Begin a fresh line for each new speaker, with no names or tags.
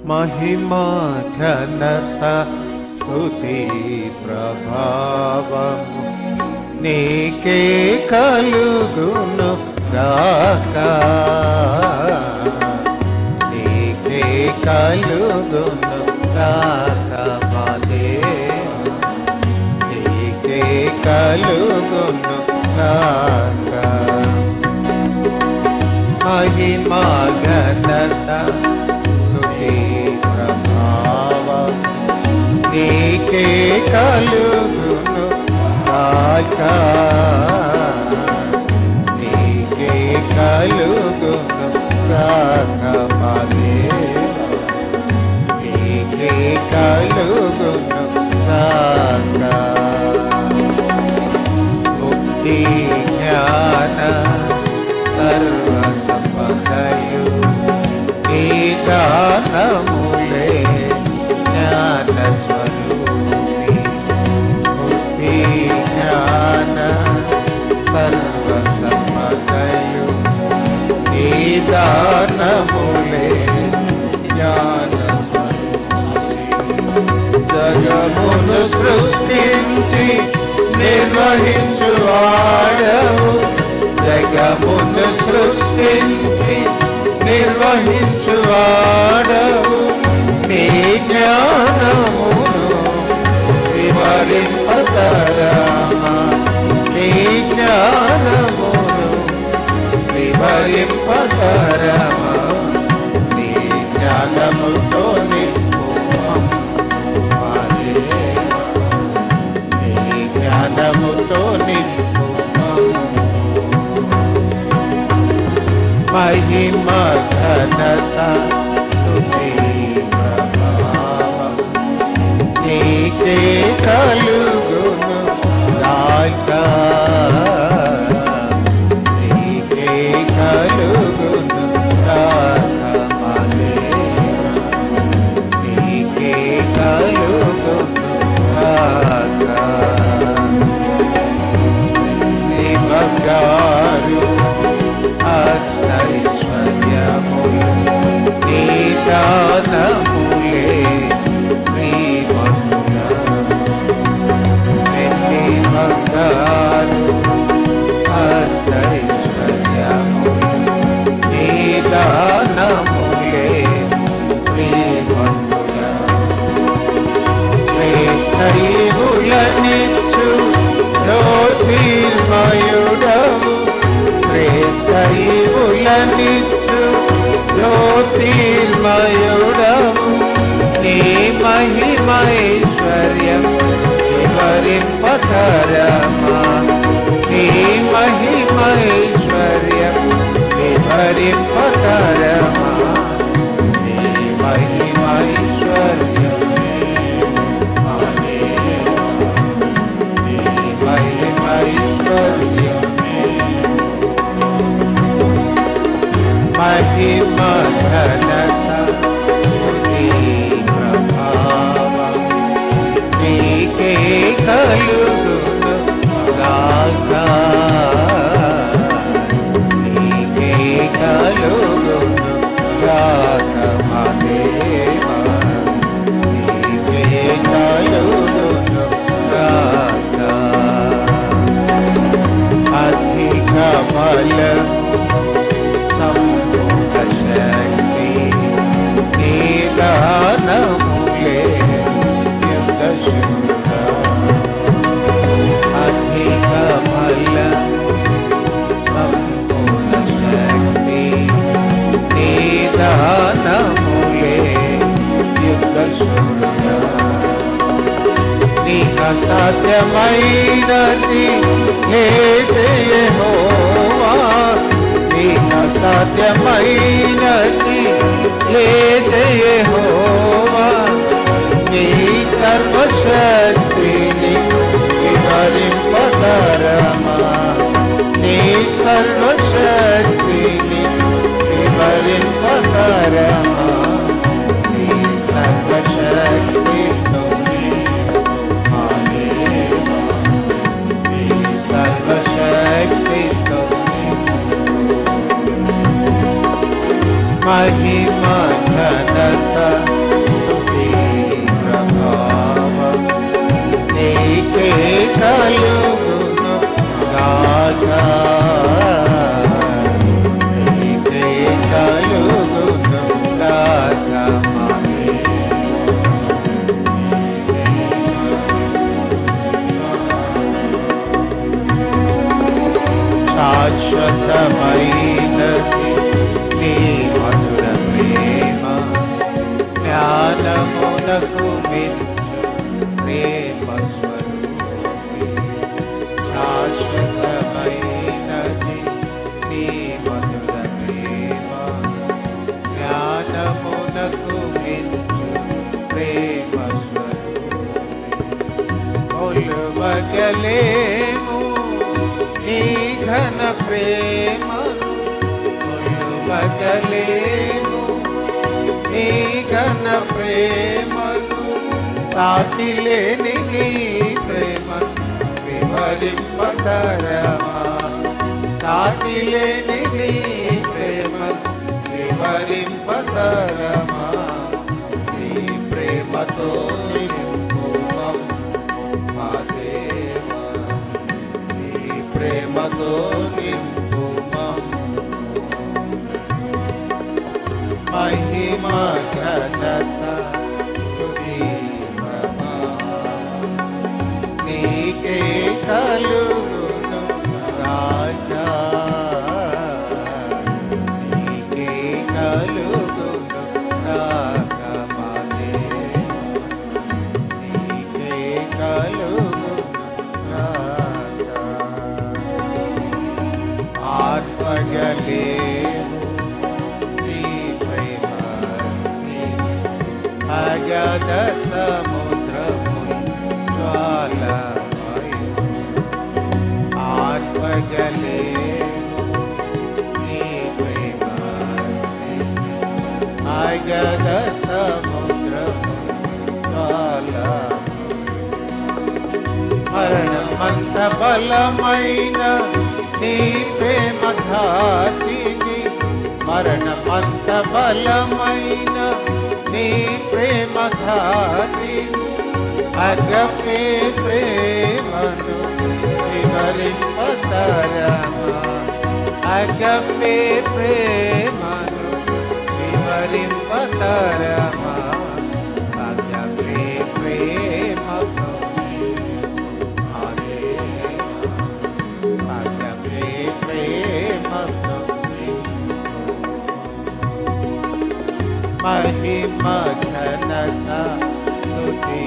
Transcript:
మహిమా ఘనత స్తుతి ప్రభావము నీకే కలుగును గాక, నీకే కలుగును గాక మా దేవా, నీకే కలుగును గాక. మహిమా ఘనత స్తుతి ప్రభావం నీకే కలుగును గాక, నీకే కలుగును గాక మా దేవా, నీకే కలుగును గాక. బుద్ధి జ్ఞాన సర్వ సంపదయు నీ దానములే జ్ఞాన స్వరూపి. బుద్ధి జ్ఞాన సర్వ సంపదయు నీ దానములే జ్ఞాన స్వరూపి. జగమును సృష్టించి నిర్వహించువాడవు, జగమును సృష్టించి నిర్వహించువాడవు, నీ జ్ఞానమును వివరింపతరమా, నీ జ్ఞానమును వివరింపతరమా, నీ జ్ఞానముతో నింపుమా మా దేవా, నీ జ్ఞానముతో నింపుమా. మహిమా ఘనత స్తుతి ప్రభావం నీకే కలుగును గాక, నీకే కలుగును గాక మా దేవా, నీకే కలుగును గాక. నీ బంగారు ఐశ్వర్యములు నీ దానములే శ్రీమంతుడా, వెండి బంగారు ఐశ్వర్యములు నీ దానములే శ్రీమంతుడా. శ్రేష్ఠయులనిచ్చు జ్యోతిర్మయుడవు, శ్రేష్ఠయులనిచ్చు జ్యోతిర్మయుడవు, నీ మహిమైశ్వర్యం వివరింపతరమా, నీ మహిమైశ్వర్యం వివరింపతరమా, నీ మహిమైశ్వర్యం మా దేవా, నీ మహిమైశ్వర్యం. మహిమా ఘనత స్తుతి ప్రభావం నీకే కలుగును గాక, నీకే కలుగును గాక మా దేవా, నీకే కలుగును గాక. అధిక బలము సంపూర్ణ శక్తి నీ దానములే యుద్ధశూరా. అధిక బలం సంపూర్ణ శక్తి నీ దానములే యుద్ధశూరా. నీకు అసాధ్యమైనది ఏది యెహోవా, నీకు అసాధ్యమైనది ఏది యెహోవా, నీ సర్వశక్తిని వివరింపతరమా, నీ సర్వశక్తిని వివరింపతరమా, నీ సర్వశక్తితో మా దేవా, నీ సర్వశక్తితో మహిమ ఘనత స్తుతి ప్రభావం నీకే కలుగును గాక నీకే కలుగును గాక శాశ్వతమైనది నీ మధుర ప్రేమ జ్ఞానమునకు మించు ప్రేమ స్వరూపి శాశ్వతమైనది నీ మధుర ప్రేమ జ్ఞానమునకు మించు ప్రేమ స్వరూపి కొలువగలేము నీ ఘన ప్రేమను కొలువగలేము నీ ఘన ప్రేమను సాటి లేని నీ ప్రేమను వివరింపతరమా సాటి లేని నీ ప్రేమను వివరింపతరమా నీ ప్రేమతో ప్రేమతో నింపు మహిమ ఘనత స్తుతి ప్రభావం నీకే కలుగును గాక నీకే కలుగును గాక మా దేవా నీకే కలుగును గాక ఆత్మగలేము నీ ప్రేమ అగధ సముద్రము జ్వాలమయు ఆత్మగలేము నీ ప్రేమ అగధ సముద్రము జ్వాలమయు మరణమంత బలమైన నీ ప్రేమ ధాటిని మరణమంత బలమైన నీ ప్రేమ ధాటిని అగపే ప్రేమను వివరింపతరమా అగపే ప్రేమను వివరింపతరమా అగపే ప్రేమను మహిమ ఘనత స్తుతి